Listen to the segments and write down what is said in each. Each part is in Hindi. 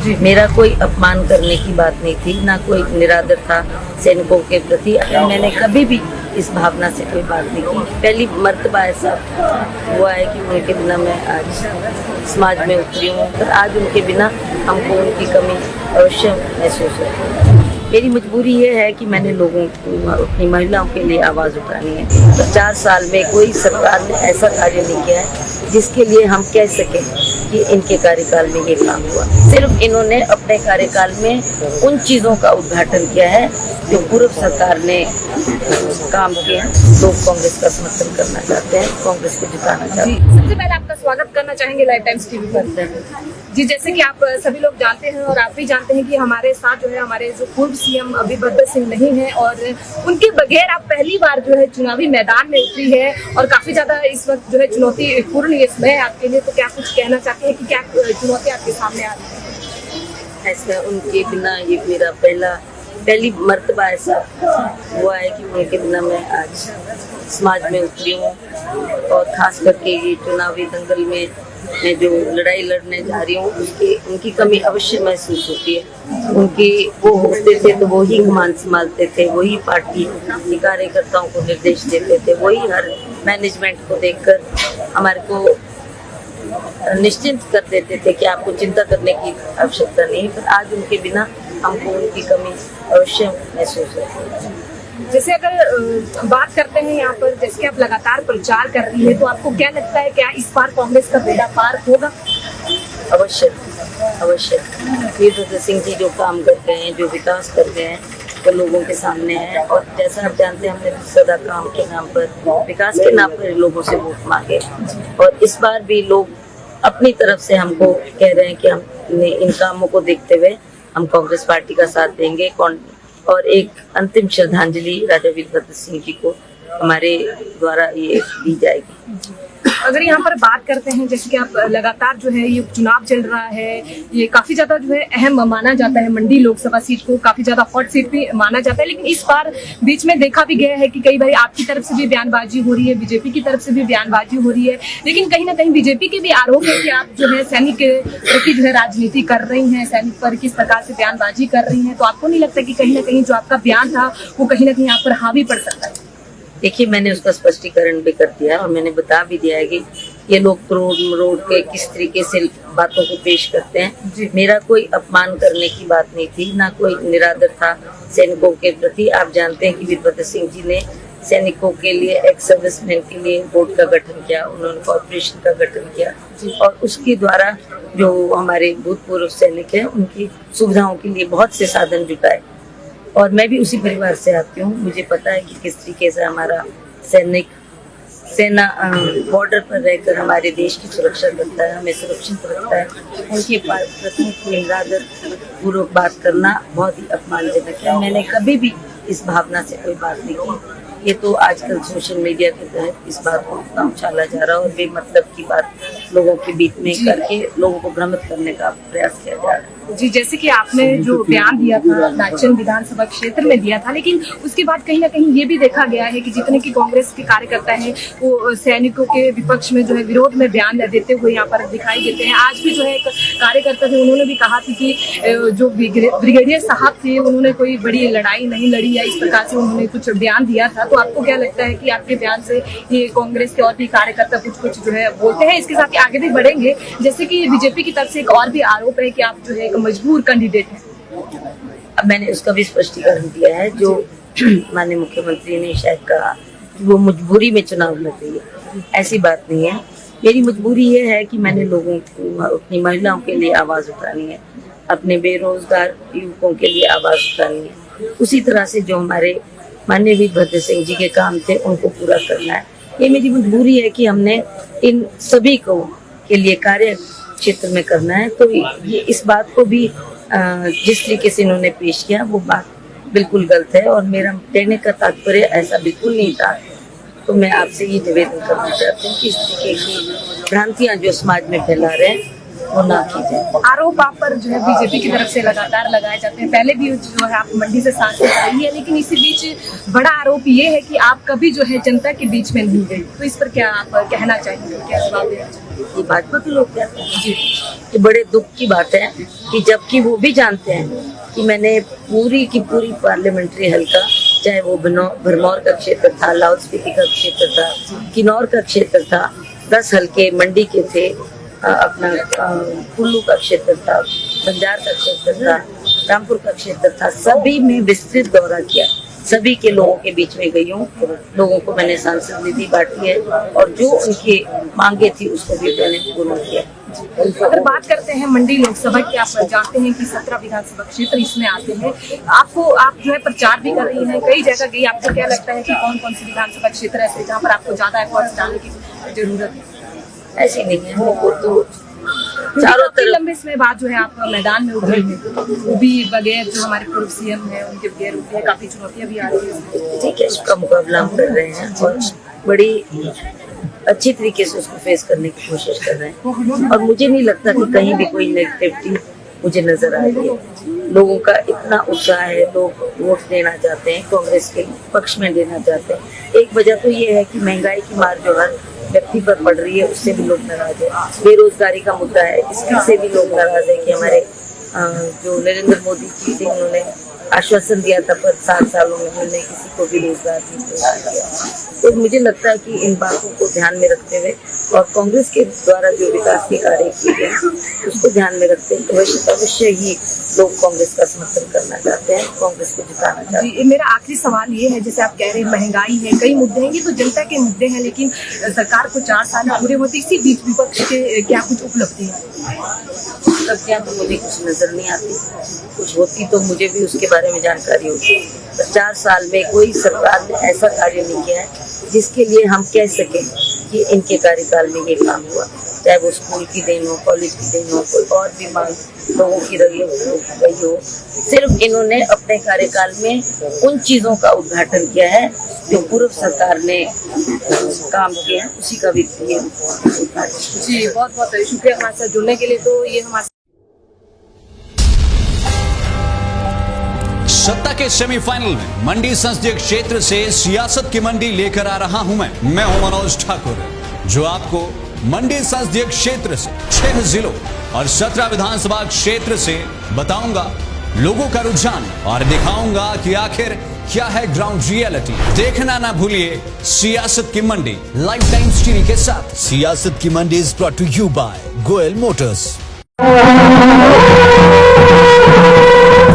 मेरा कोई अपमान करने की बात नहीं थी, ना कोई निरादर था सैनिकों के प्रति। मैंने कभी भी इस भावना से कोई बात नहीं की। पहली मर्तबा ऐसा हुआ है कि उनके बिना मैं आज समाज में उतरी हूँ, पर आज उनके बिना हमको उनकी कमी अवश्य महसूस होती है। मेरी मजबूरी ये है कि मैंने लोगों को, अपनी महिलाओं के लिए आवाज़ उठानी है। तो 4 साल में कोई सरकार ने ऐसा कार्य नहीं किया है जिसके लिए हम कह सकें कि इनके कार्यकाल में ये काम हुआ। सिर्फ इन्होंने अपने कार्यकाल में उन चीज़ों का उद्घाटन किया है जो पूर्व सरकार ने काम किया। लोग कांग्रेस का समर्थन करना चाहते हैं, कांग्रेस को जिताना चाहते हैं। सबसे पहले आपका स्वागत करना चाहेंगे लाइव टाइम्स टीवी पर। जी, जैसे कि आप सभी लोग जानते हैं और आप भी जानते हैं कि हमारे साथ जो है हमारे जो पूर्व सीएम वीरभद्र सिंह नहीं है, और उनके बगैर आप पहली बार जो है चुनावी मैदान में उतरी है और काफी ज्यादा इस वक्त जो है चुनौतीपूर्ण ये समय है आपके लिए। तो क्या कुछ कहना चाहते हैं कि क्या चुनौती आपके सामने आ रही है? ऐसा उनके बिना ये मेरा पहली मर्तबा ऐसा हुआ है कि उनके बिना मैं आज समाज में उतरी हूँ, और खास करके ये चुनावी दंगल में मैं जो लड़ाई लड़ने जा रही हूँ उनकी कमी अवश्य महसूस होती है। उनकी वो होते थे तो वो ही कमान संभालते थे, वही पार्टी के कार्यकर्ताओं को निर्देश देते थे, वही हर मैनेजमेंट को देखकर हमारे को निश्चिंत कर देते थे कि आपको चिंता करने की आवश्यकता नहीं। पर आज उनके बिना हमको उनकी कमी अवश्य महसूस होती है। जैसे अगर बात करते हैं यहाँ पर, जैसे कि आप लगातार प्रचार कर रही है, तो आपको क्या लगता है क्या इस बार कांग्रेस का बेड़ा पार होगा? अवश्य अवश्य। वीरभद्र सिंह जी जो काम करते हैं, जो विकास करते हैं, वो लोगों के सामने है। और जैसा आप जानते हैं, हमने सदा काम के नाम पर, विकास के नाम पर लोगों से वोट मांगे, और इस बार भी लोग अपनी तरफ से हमको कह रहे हैं कि हम इन कामों को देखते हुए हम कांग्रेस पार्टी का साथ देंगे। और एक अंतिम श्रद्धांजलि राजा वीरभद्र सिंह जी को हमारे द्वारा ये दी जाएगी। अगर यहाँ पर बात करते हैं, जैसे कि आप लगातार जो है ये चुनाव चल रहा है, ये काफी ज्यादा जो है अहम माना जाता है, मंडी लोकसभा सीट को काफी ज्यादा हॉट सीट भी माना जाता है। लेकिन इस बार बीच में देखा भी गया है कि कई बार आपकी तरफ से भी बयानबाजी हो रही है, बीजेपी की तरफ से भी बयानबाजी हो रही है, लेकिन कहीं ना कहीं बीजेपी के भी आरोप है कि आप जो है सैनिक के प्रति जो है राजनीति कर रही है, सैनिक पर किस प्रकार से बयानबाजी कर रही है। तो आपको नहीं लगता कि कहीं ना कहीं जो आपका बयान था वो कहीं ना कहीं आप पर हावी पड़ सकता है? देखिए, मैंने उसका स्पष्टीकरण भी कर दिया और मैंने बता भी दिया है कि ये लोग रोड के किस तरीके से बातों को पेश करते हैं। मेरा कोई अपमान करने की बात नहीं थी, ना कोई निरादर था सैनिकों के प्रति। आप जानते हैं कि वीरभद्र सिंह जी ने सैनिकों के लिए, एक्स सर्विसमैन के लिए बोर्ड का गठन किया, उन्होंने कॉर्पोरेशन का गठन किया, और उसके द्वारा जो हमारे भूतपूर्व सैनिक हैं उनकी सुविधाओं के लिए बहुत से साधन जुटाए। और मैं भी उसी परिवार से आती हूँ, मुझे पता है कि किस तरीके से हमारा सेना बॉर्डर पर रहकर हमारे देश की सुरक्षा करता है, हमें सुरक्षित रखता है। उनके प्रति निरादर पूर्वक बात करना बहुत ही अपमानजनक है। मैंने कभी भी इस भावना से कोई बात नहीं की। ये तो आजकल सोशल मीडिया के तहत इस बात को इतना उछाला जा रहा है और बेमतलब की बात लोगों के बीच में करके लोगों को भ्रमित करने का प्रयास किया जा रहा है। जी, जैसे कि आपने जो बयान दिया था नाचन विधानसभा क्षेत्र में दिया था, लेकिन उसके बाद कहीं ना कहीं ये भी देखा गया है कि जितने की कांग्रेस के कार्यकर्ता हैं वो सैनिकों के विपक्ष में जो है विरोध में बयान देते हुए यहाँ पर दिखाई देते हैं। आज भी जो है एक कार्यकर्ता थे, उन्होंने भी कहा था कि जो ब्रिगेडियर साहब थे उन्होंने कोई बड़ी लड़ाई नहीं लड़ी, या इस प्रकार से उन्होंने कुछ बयान दिया था। तो आपको क्या लगता है कि आपके बयान से ये कांग्रेस के और भी कार्यकर्ता कुछ जो है बोलते हैं? इसके साथ ही आगे भी बढ़ेंगे, जैसे कि बीजेपी की तरफ से एक और भी आरोप है कि आप जो है मजबूर कैंडिडेट है। अब मैंने उसका भी स्पष्टीकरण दिया है। जो माननीय मुख्यमंत्री ने शायद कहा कि वो मजबूरी में चुनाव लड़ रही है, ऐसी बात नहीं है। मेरी मजबूरी ये है कि मैंने लोगों को, अपनी महिलाओं के लिए आवाज उठानी है, अपने बेरोजगार युवकों के लिए आवाज उठानी है। उसी तरह से जो हमारे माननीय वीरभद्र सिंह जी के काम थे उनको पूरा करना है। ये मेरी मजबूरी है कि हमने इन सभी को के लिए कार्य क्षेत्र में करना है। तो ये इस बात को भी जिस तरीके से इन्होंने पेश किया वो बात बिल्कुल गलत है, और मेरा कहने का तात्पर्य ऐसा बिल्कुल नहीं था। तो मैं आपसे ये निवेदन करना चाहती हूँ कि इस तरीके की भ्रांतियाँ जो समाज में फैला रहे हैं वो ना की जाए। आरोप आप पर जो है बीजेपी की तरफ से लगातार लगाए जाते हैं, पहले भी जो है आप मंडी से सांसद रही है, लेकिन इसी बीच बड़ा आरोप ये है कि आप कभी जो है जनता के बीच में नहीं गई, तो इस पर क्या आप कहना चाहेंगे, क्या जवाब देना चाहेंगे? ये भाजपा के लोग कहते हैं जी, ये बड़े दुख की बात है कि जबकि वो भी जानते हैं कि मैंने पूरी की पूरी पार्लियामेंट्री हल्का, चाहे वो भरमौर का क्षेत्र था, लाहौल स्पीति का क्षेत्र था, किन्नौर का क्षेत्र था, 10 हल्के मंडी के थे, अपना कुल्लू का क्षेत्र था, बंजार का क्षेत्र था, रामपुर का क्षेत्र था, सभी में विस्तृत दौरा किया, सभी के लोगों के बीच में गई हूँ, लोगों को मैंने सांसद निधि बांटी है और जो उनकी मांगे थी उसको भी मैंने पूर्ण किया। अगर बात करते हैं मंडी लोकसभा की, आप जानते हैं कि 17 विधानसभा क्षेत्र इसमें आते हैं, आप जो है प्रचार भी कर रही हैं, कई जगह गई, आपको क्या लगता है कि कौन कौन सी विधानसभा क्षेत्र ऐसे जहाँ पर आपको ज्यादा एफर्ट्स डालने की जरूरत है? ऐसी नहीं है, वो तो चारों तरफ लंबे समय बाद जो है आप मैदान में उतरे हैं, वो भी बगैर जो हमारे पूर्व सीएम है उनके बगैर उठे हैं, काफी चुनौतियां भी आ रही है। ठीक है, उसका मुकाबला हम कर रहे हैं और बड़ी अच्छी तरीके से उसको फेस करने की कोशिश कर रहे हैं और मुझे नहीं लगता कि कहीं भी कोई नेगेटिविटी मुझे नजर आ रही है। लोगों का इतना उत्साह है, लोग वोट देना चाहते हैं, कांग्रेस के पक्ष में देना चाहते हैं। एक वजह तो ये है कि महंगाई की मार जो हर व्यक्ति पर पड़ रही है, उससे भी लोग नाराज है। बेरोजगारी का मुद्दा है, इससे भी लोग नाराज है कि हमारे जो नरेंद्र मोदी जी थे, उन्होंने आश्वासन दिया था पर 7 सालों में उन्होंने किसी को भी रोजगार नहीं दिया। तो मुझे लगता है कि इन बातों को ध्यान में रखते हुए और कांग्रेस के द्वारा जो विकास के कार्य किए गए उसको ध्यान में रखते हुए अवश्य ही लोग कांग्रेस का समर्थन करना चाहते हैं, कांग्रेस को जिताना चाहते हैं। मेरा आखिरी सवाल ये है, जैसे आप कह रहे हैं महंगाई है, कई मुद्दे हैं, ये तो जनता के मुद्दे हैं, लेकिन सरकार को 4 साल पूरे होते, इसी बीच विपक्ष के क्या कुछ उपलब्धि है? उपलब्धियां तो मुझे कुछ नजर नहीं आती, कुछ होती तो मुझे भी उसके बारे में जानकारी होती। 4 साल में कोई सरकार ने ऐसा कार्य नहीं किया है जिसके लिए हम कह सकें कि इनके कार्यकाल में ये काम हुआ, चाहे वो स्कूल की देन हो, कॉलेज की देन हो, कोई और भी मांग लोगों की रही हो। सिर्फ इन्होंने अपने कार्यकाल में उन चीजों का उद्घाटन किया है जो पूर्व सरकार ने काम किया है, उसी का भी उद्घाटन। जी, बहुत बहुत शुक्रिया हमारे साथ जुड़ने के लिए। तो ये हमारे सत्ता के सेमीफाइनल में मंडी संसदीय क्षेत्र से सियासत की मंडी लेकर आ रहा हूं मैं हूं मनोज ठाकुर, जो आपको मंडी संसदीय क्षेत्र से 6 जिलों और 17 विधानसभा क्षेत्र से बताऊंगा लोगों का रुझान और दिखाऊंगा कि आखिर क्या है ग्राउंड रियलिटी। देखना ना भूलिए सियासत की मंडी लाइव टाइम्स टीवी के साथ। सियासत की मंडी is brought to you by Goyal motors.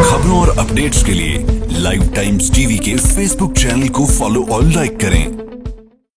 खबरों और अपडेट्स के लिए लाइव टाइम्स टीवी के फेसबुक चैनल को फॉलो और लाइक करें।